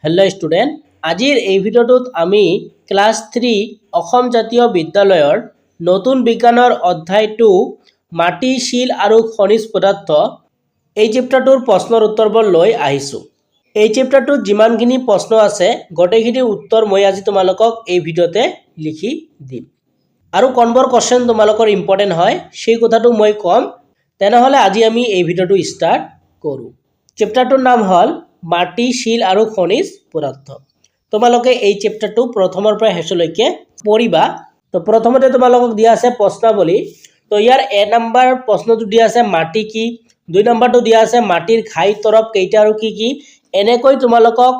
Hello' student, আজিৰ এই ভিডিঅ'টোত আমি ক্লাছ 3 অসম জাতীয় বিদ্যালয়ৰ নতুন বিজ্ঞানৰ অধ্যায় 2 মাটি, শিল আৰু খনিজ পদাৰ্থ এই চেপ্টাৰটোৰ প্ৰশ্নৰ উত্তৰবোৰ লৈ আহিছোঁ। এই চেপ্টাৰটোত যিমানখিনি প্ৰশ্ন আছে গোটেইখিনিৰ উত্তৰ মই আজি তোমালোকক এই ভিডিঅ'তে লিখি দিম। আৰু কোনবোৰ কোৱেশ্চন তোমালোকৰ ইম্পৰ্টেণ্ট হয় সেই কথাটো মই ক'ম। তেনেহ'লে আজি আমি এই ভিডিঅ'টো ষ্টাৰ্ট কৰোঁ। চেপ্টাৰটোৰ নাম হ'ল মাটি, শিল আৰু খনিজ পদাৰ্থ। তোমালোকে এই চেপ্টাৰটো প্ৰথমৰ পৰা শেষলৈকে পঢ়িবা। তো প্ৰথমতে তোমালোকক দিয়া আছে প্ৰশ্নাৱলী। তো ইয়াৰ এ নম্বৰ প্ৰশ্নটো দিয়া আছে মাটি কি, 2 নম্বৰটো দিয়া আছে মাটিৰ ঘাই তৰফ কেইটা আৰু কি কি। এনেকৈ তোমালোকক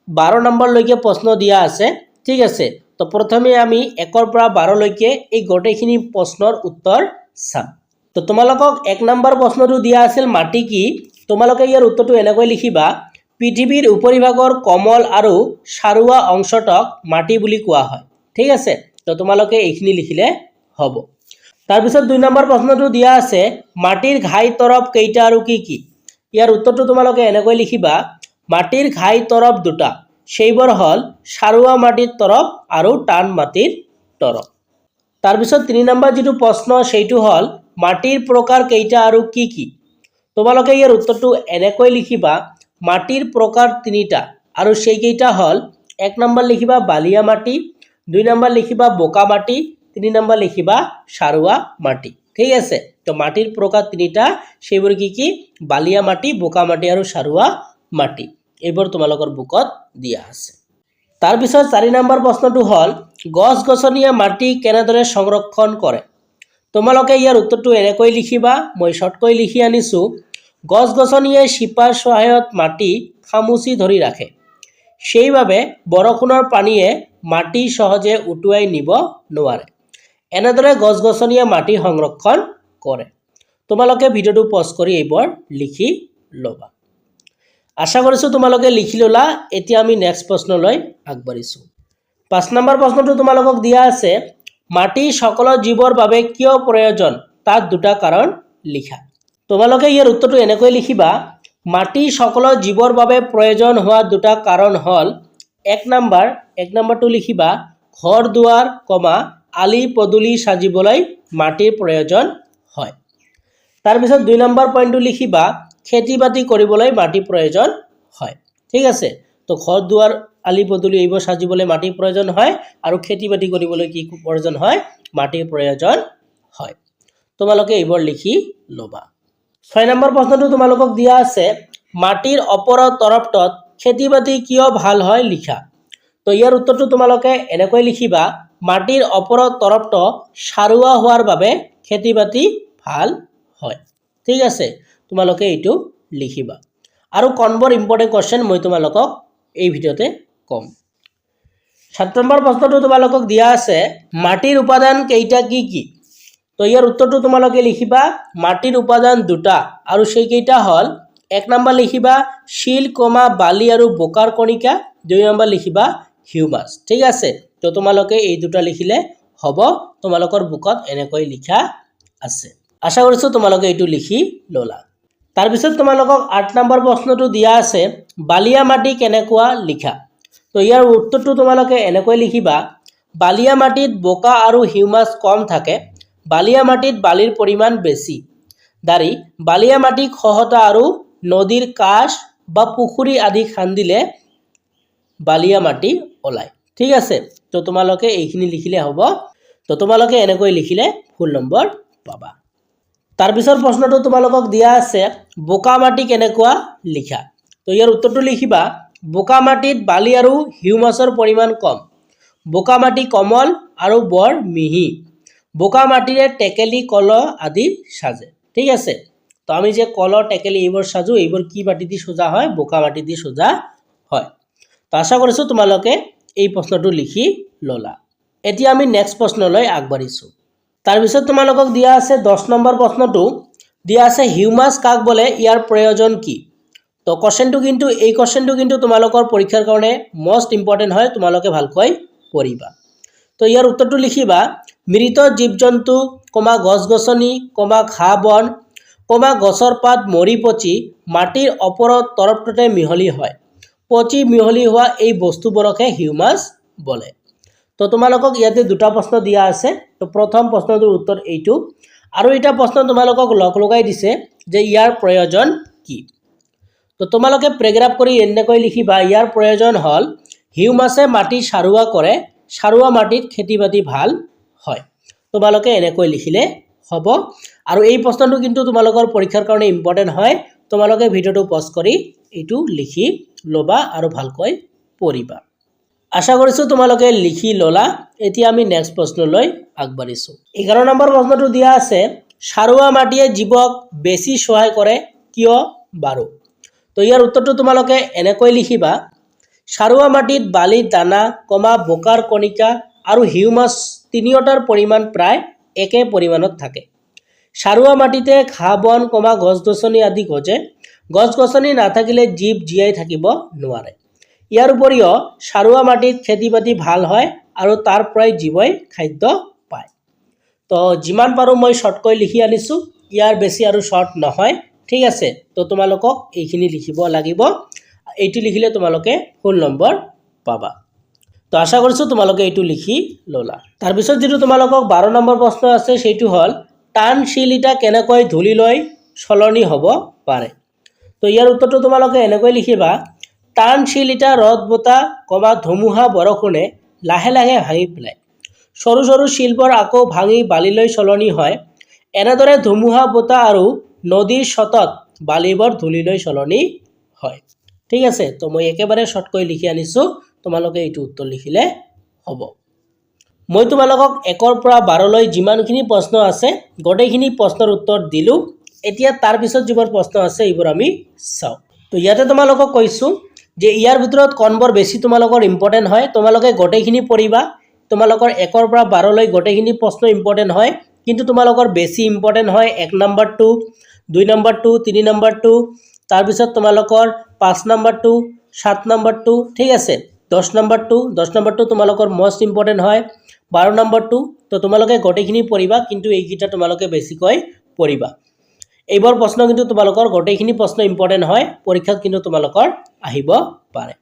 12 নম্বৰলৈকে প্ৰশ্ন দিয়া আছে, ঠিক আছে। তো প্ৰথমে আমি 1ৰ পৰা 12লৈকে এই গোটেইখিনি প্ৰশ্নৰ উত্তৰ চাম। তো তোমালোকক 1 নম্বৰ প্ৰশ্নটো দিয়া আছিল মাটি কি। তোমালোকে ইয়াৰ উত্তৰটো এনেকৈ লিখিবা, পৃথিৱীৰ উপৰিভাগৰ কোমল আৰু সাৰুৱা অংশটক মাটি বুলি কোৱা হয়, ঠিক আছে। তো তোমালোকে এইখিনি লিখিলে হ'ব। তাৰপিছত 2 নম্বৰ প্ৰশ্নটো দিয়া আছে মাটিৰ ঘাই তৰফ কেইটা আৰু কি কি। ইয়াৰ উত্তৰটো তোমালোকে এনেকৈ লিখিবা, মাটিৰ ঘাই তৰফ 2টা, সেইবোৰ হ'ল সাৰুৱা মাটিৰ তৰফ আৰু টান মাটিৰ তৰফ। তাৰপিছত 3 নম্বৰ যিটো প্ৰশ্ন সেইটো হ'ল মাটিৰ প্ৰকাৰ কেইটা আৰু কি কি। তোমালোকে ইয়াৰ উত্তৰটো এনেকৈ লিখিবা, মাটিৰ প্ৰকাৰ 3টা আৰু সেইকেইটা হ'ল 1 নম্বৰ লিখিবা বালিয়া মাটি, 2 নম্বৰ লিখিবা বোকা মাটি, 3 নম্বৰ লিখিবা সাৰুৱা মাটি, ঠিক আছে। তো মাটিৰ প্ৰকাৰ 3টা, সেইবোৰ কি কি, বালিয়া মাটি, বোকা মাটি আৰু সাৰুৱা মাটি। এইবোৰ তোমালোকৰ বুকত দিয়া আছে। তাৰপিছত 4 নম্বৰ প্ৰশ্নটো হ'ল গছ গছনিয়ে মাটি কেনেদৰে সংৰক্ষণ কৰে। তোমালোকে ইয়াৰ উত্তৰটো এনেকৈ লিখিবা, মই শৰ্টকৈ লিখি আনিছোঁ। গছ গছনিয়ে শিপাৰ সহায়ত মাটি খামুচি ধৰি ৰাখে, সেইবাবে বৰষুণৰ পানীয়ে মাটি সহজে উটুৱাই নিব নোৱাৰে। এনেদৰে গছ গছনিয়ে মাটি সংৰক্ষণ কৰে। তোমালোকে ভিডিঅ'টো পজ কৰি এইবোৰ লিখি ল'বা। আশা কৰিছোঁ তোমালোকে লিখি ল'লা। এতিয়া আমি নেক্সট প্ৰশ্নলৈ আগবাঢ়িছোঁ। 5 নম্বৰ প্ৰশ্নটো তোমালোকক দিয়া আছে মাটি সকলো জীৱৰ বাবে কিয় প্ৰয়োজন, তাত 2টা কাৰণ লিখা। তোমালোকে ইয়াৰ উত্তৰটো এনেকৈ লিখিবা, মাটি সকলো জীৱৰ বাবে প্ৰয়োজন হোৱা 2টা কাৰণ হ'ল 1 নম্বৰটো লিখিবা ঘৰ দুৱাৰ, আলি পদূলি সাজিবলৈ মাটিৰ প্ৰয়োজন হয়। তাৰপিছত 2 নম্বৰ পইণ্টটো লিখিবা খেতি বাতি কৰিবলৈ মাটিৰ প্ৰয়োজন হয়, ঠিক আছে। তো ঘৰ দুৱাৰ, আলি পদূলি এইবোৰ সাজিবলৈ মাটিৰ প্ৰয়োজন হয় আৰু খেতি বাতি কৰিবলৈ কি প্ৰয়োজন হয়, মাটিৰ প্ৰয়োজন হয়। তোমালোকে এইবোৰ লিখি ল'বা। 6 নম্বৰ প্ৰশ্নটো তোমালোকক দিয়া আছে মাটিৰ ওপৰৰ তৰফটোত খেতি বাতি কিয় ভাল হয় লিখা। তো ইয়াৰ উত্তৰটো তোমালোকে এনেকৈ লিখিবা, মাটিৰ ওপৰৰ তৰফটো সাৰুৱা হোৱাৰ বাবে খেতি বাতি ভাল হয়, ঠিক আছে। তোমালোকে এইটো লিখিবা। আৰু কোনবোৰ ইম্পৰ্টেণ্ট কোৱেশ্চন মই তোমালোকক এই ভিডিঅ'তে ক'ম। 7 নম্বৰ প্ৰশ্নটো তোমালোকক দিয়া আছে মাটিৰ উপাদান কেইটা কি কি। তো ইয়াৰ উত্তৰটো তোমালোকে লিখিবা, মাটিৰ উপাদান 2টা আৰু সেইকেইটা হ'ল 1 নম্বৰ লিখিবা শিল, বালি আৰু বোকাৰ কণিকা, 2 নম্বৰ লিখিবা হিউমাছ, ঠিক আছে। তো তোমালোকে এই 2টা লিখিলে হ'ব। তোমালোকৰ বুকত এনেকৈ লিখা আছে। আশা কৰিছোঁ তোমালোকে এইটো লিখি ল'লা। তাৰপিছত তোমালোকক 8 নম্বৰ প্ৰশ্নটো দিয়া আছে বালিয়া মাটি কেনেকুৱা লিখা। তো ইয়াৰ উত্তৰটো তোমালোকে এনেকৈ লিখিবা, বালিয়া মাটিত বোকা আৰু হিউমাছ কম থাকে, বালিয়া মাটিত বালিৰ পৰিমাণ বেছি। বালিয়া মাটি খহটা আৰু নদীৰ কাষ বা পুখুৰী আদি খান্দিলে বালিয়া মাটি ওলায়, ঠিক আছে। তো তোমালোকে এইখিনি লিখিলে হ'ব। তো তোমালোকে এনেকৈ লিখিলে ফুল নম্বৰ পাবা। তাৰপিছৰ প্ৰশ্নটো তোমালোকক দিয়া আছে বোকা মাটি কেনেকুৱা লিখা। তো ইয়াৰ উত্তৰটো লিখিবা, বোকা মাটিত বালি আৰু হিউমাছৰ পৰিমাণ কম, বোকা মাটি কোমল আৰু বৰ মিহি, বোকা মাটিৰে টেকেলি, কল আদি সাজে, ঠিক আছে। তো আমি যে কল, টেকেলি এইবোৰ সাজো, এইবোৰ কি মাটি দি সোজা হয়, বোকা মাটি দি সোজা হয়। তো আশা কৰিছোঁ তোমালোকে এই প্ৰশ্নটো লিখি ল'লা। এতিয়া আমি নেক্সট প্ৰশ্নলৈ আগবাঢ়িছোঁ। তাৰপিছত তোমালোকক দিয়া আছে 10 নম্বৰ প্ৰশ্নটো দিয়া আছে হিউমাছ কাক বোলে, ইয়াৰ প্ৰয়োজন কি। তো এই কোৱেশ্চনটো কিন্তু তোমালোকৰ পৰীক্ষাৰ কাৰণে মষ্ট ইম্পৰ্টেণ্ট হয়, তোমালোকে ভালকৈ পঢ়িবা। তো ইয়াৰ উত্তৰটো লিখিবা মৃত জীৱ জন্তু, গছ গছনি, ঘাঁহ বন, গছৰ পাত মৰি পচি মাটিৰ ওপৰৰ তৰফটোতে মিহলি হয়, পচি মিহলি হোৱা এই বস্তুবোৰকে হিউমাছ বলে। তো তোমালোকক ইয়াতে দুটা প্ৰশ্ন দিয়া আছে। তো প্ৰথম প্ৰশ্নটোৰ উত্তৰ এইটো, আৰু এটা প্ৰশ্ন তোমালোকক লগাই দিছে যে ইয়াৰ প্ৰয়োজন কি। তো তোমালোকে প্ৰেগ্ৰাফ কৰি এনেকৈ লিখিবা, ইয়াৰ প্ৰয়োজন হ'ল হিউমাছে মাটি সাৰুৱা কৰে, সাৰুৱা মাটিত খেতি বাতি ভাল হয়। তোমালোকে এনেকৈ লিখিলে হ'ব। আৰু এই প্ৰশ্নটো কিন্তু তোমালোকৰ পৰীক্ষাৰ কাৰণে ইম্পৰ্টেণ্ট হয়। তোমালোকে ভিডিঅ'টো পজ কৰি এইটো লিখি ল'বা আৰু ভালকৈ পঢ়িবা। আশা কৰিছোঁ তোমালোকে লিখি ল'লা। এতিয়া আমি নেক্সট প্ৰশ্নলৈ আগবাঢ়িছোঁ। 11 নম্বৰ প্ৰশ্নটো দিয়া আছে, সাৰুৱা মাটিয়ে জীৱক বেছি সহায় কৰে কিয় বাৰু। তো ইয়াৰ উত্তৰটো তোমালোকে এনেকৈ লিখিবা, সাৰুৱা মাটিত বালিৰ দানা, বোকাৰ কণিকা আৰু হিউমাছ তিনিওটাৰ পৰিমাণ প্ৰায় একে পৰিমাণত থাকে। সাৰুৱা মাটিতে ঘাঁহ বন, গছ গছনি আদি গজে। গছ গছনি নাথাকিলে জীৱ জীয়াই থাকিব নোৱাৰে। ইয়াৰ উপৰিও সাৰুৱা মাটিত খেতি বাতি ভাল হয় আৰু তাৰ পৰাই জীৱই খাদ্য পায়। তো যিমান পাৰোঁ মই শ্বৰ্টকৈ লিখি আনিছোঁ, ইয়াৰ বেছি আৰু শ্বৰ্ট নহয়, ঠিক আছে। তো তোমালোকক এইখিনি লিখিব লাগিব। এইটো লিখিলে তোমালোকে ফুল নম্বৰ পাবা। তো আশা কৰিছোঁ তোমালোকে এইটো লিখি ল'লা। তাৰপিছত যিটো তোমালোকক 12 নম্বৰ প্ৰশ্ন আছে সেইটো হ'ল, টান শিল ইটা কেনেকৈ ধূলি লৈ সলনি হ'ব পাৰে। তো ইয়াৰ উত্তৰটো তোমালোকে এনেকৈ লিখিবা, টান শিল ইটা ৰ'দ বতাহ, ধুমুহা বৰষুণে লাহে লাহে ভাঙি পেলায়। সৰু সৰু শিলবোৰ আকৌ ভাঙি বালিলৈ সলনি হয়। এনেদৰে ধুমুহা বতাহ আৰু নদীৰ স্ৰোতত বালিবোৰ ধূলিলৈ সলনি হয়। ঠিক আছে। তো মই একেবাৰে শ্বৰ্টকৈ লিখি আনিছোঁ, তোমালোকে এইটো উত্তৰ লিখিলে হ'ব। মই তোমালোকক 1ৰ পৰা 12লৈ যিমানখিনি প্ৰশ্ন আছে গোটেইখিনি প্ৰশ্নৰ উত্তৰ দিলোঁ। এতিয়া তাৰপিছত যিবোৰ প্ৰশ্ন আছে এইবোৰ আমি চাওঁ। তো ইয়াতে তোমালোকক কৈছোঁ যে ইয়াৰ ভিতৰত কোনবোৰ বেছি তোমালোকৰ ইম্পৰ্টেণ্ট হয়। তোমালোকে গোটেইখিনি পঢ়িবা। তোমালোকৰ 1ৰ পৰা 12লৈ গোটেইখিনি প্ৰশ্ন ইম্পৰ্টেণ্ট হয়, কিন্তু তোমালোকৰ বেছি ইম্পৰ্টেণ্ট হয় 1 নম্বৰটো, 2 নম্বৰটো, 3 নম্বৰটো, তাৰপিছত তোমালোকৰ 5 নম্বৰটো, 7 নম্বৰটো, ঠিক আছে। 10 নম্বৰটো তোমালোকৰ মষ্ট ইম্পৰ্টেণ্ট হয়, 12 নম্বৰটো। তো তোমালোকে গোটেইখিনি পঢ়িবা, কিন্তু এইকেইটা তোমালোকে বেছিকৈ পঢ়িবা। এইবোৰ প্ৰশ্ন কিন্তু তোমালোকৰ গোটেইখিনি প্ৰশ্ন ইম্পৰ্টেণ্ট হয়, পৰীক্ষাত কিন্তু তোমালোকৰ আহিব পাৰে।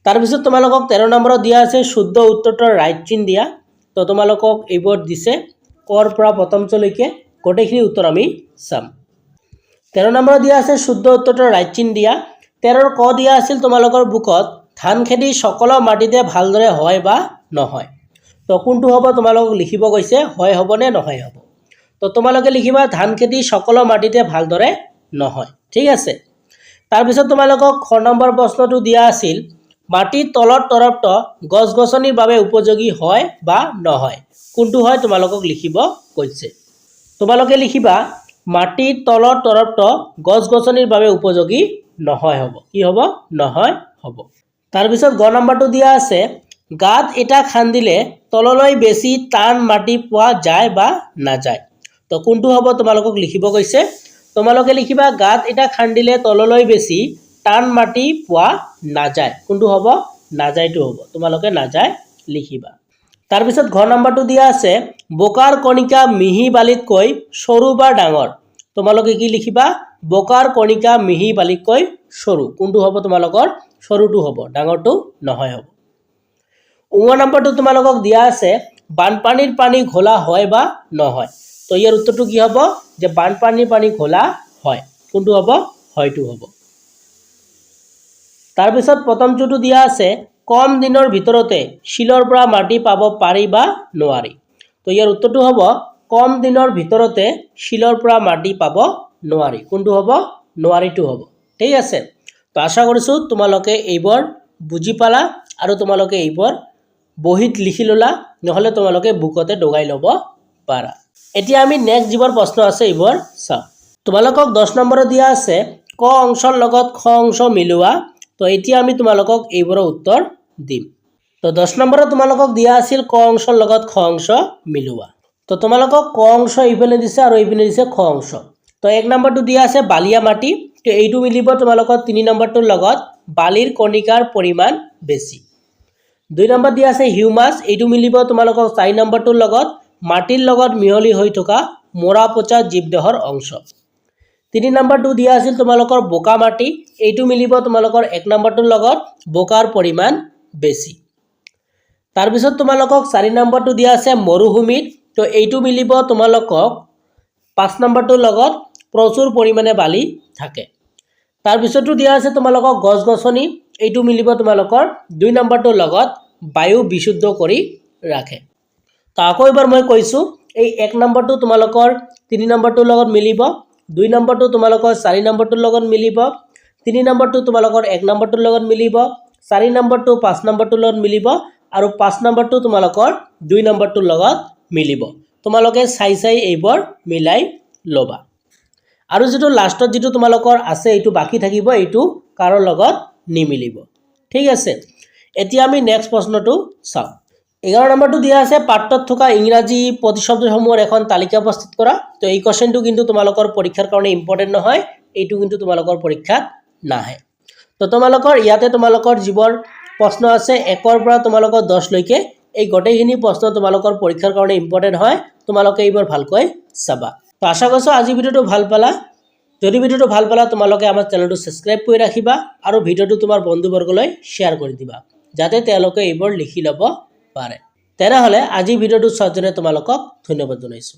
তাৰপিছত তোমালোকক 13 নম্বৰত দিয়া আছে শুদ্ধ উত্তৰটোৰ ৰাইট চিন দিয়া। তো তোমালোকক এইবোৰ দিছে কৰ পৰা প্ৰথমলৈকে গোটেইখিনি উত্তৰ আমি চাম। 13 নম্বৰত দিয়া আছে শুদ্ধ উত্তৰটোৰ ৰাইট চিন দিয়া। 13ৰ ক দিয়া আছিল তোমালোকৰ বুকত, ধান খেতি সকলো মাটিতে ভালদৰে হয় বা নহয়। তো কোনটো হ'ব তোমালোকক লিখিব কৈছে, হয় হ'ব নে নহয় হ'ব। তো তোমালোকে লিখিবা ধান খেতি সকলো মাটিতে ভালদৰে নহয়, ঠিক আছে। তাৰপিছত তোমালোকক খ নম্বৰ প্ৰশ্নটো দিয়া আছিল, মাটিৰ তলৰ তৰফটো গছ গছনিৰ বাবে উপযোগী হয় বা নহয়। কোনটো হয় তোমালোকক লিখিব কৈছে। তোমালোকে লিখিবা মাটিৰ তলৰ তৰফটো গছ গছনিৰ বাবে উপযোগী নহয় হ'ব। কি হ'ব? নহয় হ'ব। তাৰপিছত গ নম্বৰটো দিয়া আছে, গাঁত এটা খান্দিলে তললৈ বেছি টান মাটি পোৱা যায় বা নাযায়। তো কোনটো হ'ব তোমালোকক লিখিব কৈছে। তোমালোকে লিখিবা গাঁত এটা খান্দিলে তললৈ বেছি টান মাটি পোৱা নাযায়। কোনটো হ'ব? নাযায়টো হ'ব। তোমালোকে নাযায় লিখিবা। তাৰপিছত ঘ নম্বৰটো দিয়া আছে, বোকাৰ কণিকা মিহি বালিতকৈ সৰু বা ডাঙৰ। তোমালোকে কি লিখিবা? বোকাৰ কণিকা মিহি বালিতকৈ সৰু। কোনটো হ'ব তোমালোকৰ? সৰুটো হ'ব, ডাঙৰটো নহয় হ'ব। 9 নম্বৰটো তোমালোকক দিয়া আছে, বানপানীৰ পানী ঘোলা হয় বা নহয়। তো ইয়াৰ উত্তৰটো কি হ'ব? যে বানপানীৰ পানী ঘোলা হয়। কোনটো হ'ব? হয়টো হ'ব। তাৰপিছত প্ৰথমটো দিয়া আছে, কম দিনৰ ভিতৰতে শিলৰ পৰা মাটি পাব পাৰি বা নোৱাৰি। তো ইয়াৰ উত্তৰটো হ'ব কম দিনৰ ভিতৰতে শিলৰ পৰা মাটি পাব নোৱাৰি। কোনটো হ'ব? নোৱাৰিটো হ'ব। ঠিক আছে। তো আশা কৰিছোঁ তোমালোকে এইবোৰ বুজি পালা আৰু তোমালোকে এইবোৰ বহীত লিখি ল'লা, নহ'লে তোমালোকে বুকতে ডগাই ল'ব পাৰা। এতিয়া আমি নেক্সট যিবোৰ প্ৰশ্ন আছে এইবোৰ চাওঁ। তোমালোকক 10 নম্বৰত দিয়া আছে, ক অংশৰ লগত খ অংশ মিলোৱা। তো এতিয়া আমি তোমালোকক এইবোৰৰ উত্তৰ দিম। তো 10 নম্বৰত তোমালোকক দিয়া আছিল ক অংশৰ লগত খ অংশ মিলোৱা। তো তোমালোকক ক অংশ এইপিনে দিছে আৰু এইপিনে দিছে খ অংশ। তো 1 নম্বৰটো দিয়া আছে বালিয়া মাটি। তো এইটো মিলিব তোমালোকৰ 3 নম্বৰটোৰ লগত বালিৰ কণিকাৰ পৰিমাণ বেছি। 2 নম্বৰ দিয়া আছে হিউমাছ। এইটো মিলিব তোমালোকক 4 নম্বৰটোৰ লগত মাটিৰ লগত মিহলি হৈ থকা মৰা পচা জীৱদেহৰ অংশ। 3 নম্বৰটো দিয়া আছিল তোমালোকৰ বোকা মাটি এইটো মিলিব তোমালোকৰ 1 নম্বৰটোৰ লগত বোকাৰ পৰিমাণ বেছি তাৰ পিছত তোমালোকক 4 নম্বৰটো দিয়া আছে মৰুভূমিত তো এইটো মিলিব তোমালোকক 5 নম্বৰটোৰ লগত প্ৰচুৰ পৰিমাণে বালি থাকে তাৰ পিছতো দিয়া আছে তোমালোকক গছ-গছনি এইটো মিলিব তোমালোকৰ 2 নম্বৰটোৰ লগত বায়ু বিশুদ্ধ কৰি ৰাখে তো আকৌ এবাৰ মই কৈছো এই 1 নম্বৰটো তোমালোকৰ 3 নম্বৰটোৰ লগত মিলিব 2 নম্বৰটো তোমালোকৰ 4 নম্বৰটোৰ লগত মিলিব 3 নম্বৰটো তোমালোকৰ 1 নম্বৰটোৰ লগত মিলিব 4 নম্বৰটো 5 নম্বৰটোৰ লগত মিলিব আৰু 5 নম্বৰটো তোমালোকৰ 2 নম্বৰটোৰ লগত মিলিব তোমালোকে চাই এইবোৰ মিলাই লবা আৰু যেটো লাষ্টত যেটো তোমালোকৰ আছে এইটো বাকি থাকিব এইটো কাৰো লগত নিমিলিব ঠিক আছে এতিয়া আমি নেক্সট প্ৰশ্নটো চাও 11 নম্বৰটো দিয়া আছে পাঠত থকা ইংৰাজী প্ৰতিশব্দসমূহৰ এখন তালিকা প্ৰস্তুত কৰা তো এই কোৱেশ্চনটো কিন্তু তোমালোকৰ পৰীক্ষাৰ কাৰণে ইম্পৰ্টেন্ট নহয় এইটো কিন্তু তোমালোকৰ পৰীক্ষাত নাহে তো তোমালোকৰ ইয়াতে তোমালোকৰ জীৱৰ প্ৰশ্ন আছে 1 ৰ পৰা তোমালোকৰ 10 লৈকে এই গটেইখিনি প্ৰশ্ন তোমালোকৰ পৰীক্ষাৰ কাৰণে ইম্পৰ্টেন্ট হয় তোমালোকে এইবোৰ ভালকৈ চাবা তো আশা কৰিছো আজি ভিডিওটো ভাল পালা যদি ভিডিওটো ভাল পালা তোমালোকে আমাৰ চেনেলটো সাবস্ক্ৰাইব কৰি ৰাখিবা আৰু ভিডিওটো তোমাৰ বন্ধুবৰ্গলৈ শেয়াৰ কৰি দিবা যাতে তেওঁলোকে এইবোৰ লিখি ল'ব পাৰে তেনেহলে আজি ভিডিওটো চোৱাৰ জন্য তোমালোকক ধন্যবাদ জনাইছো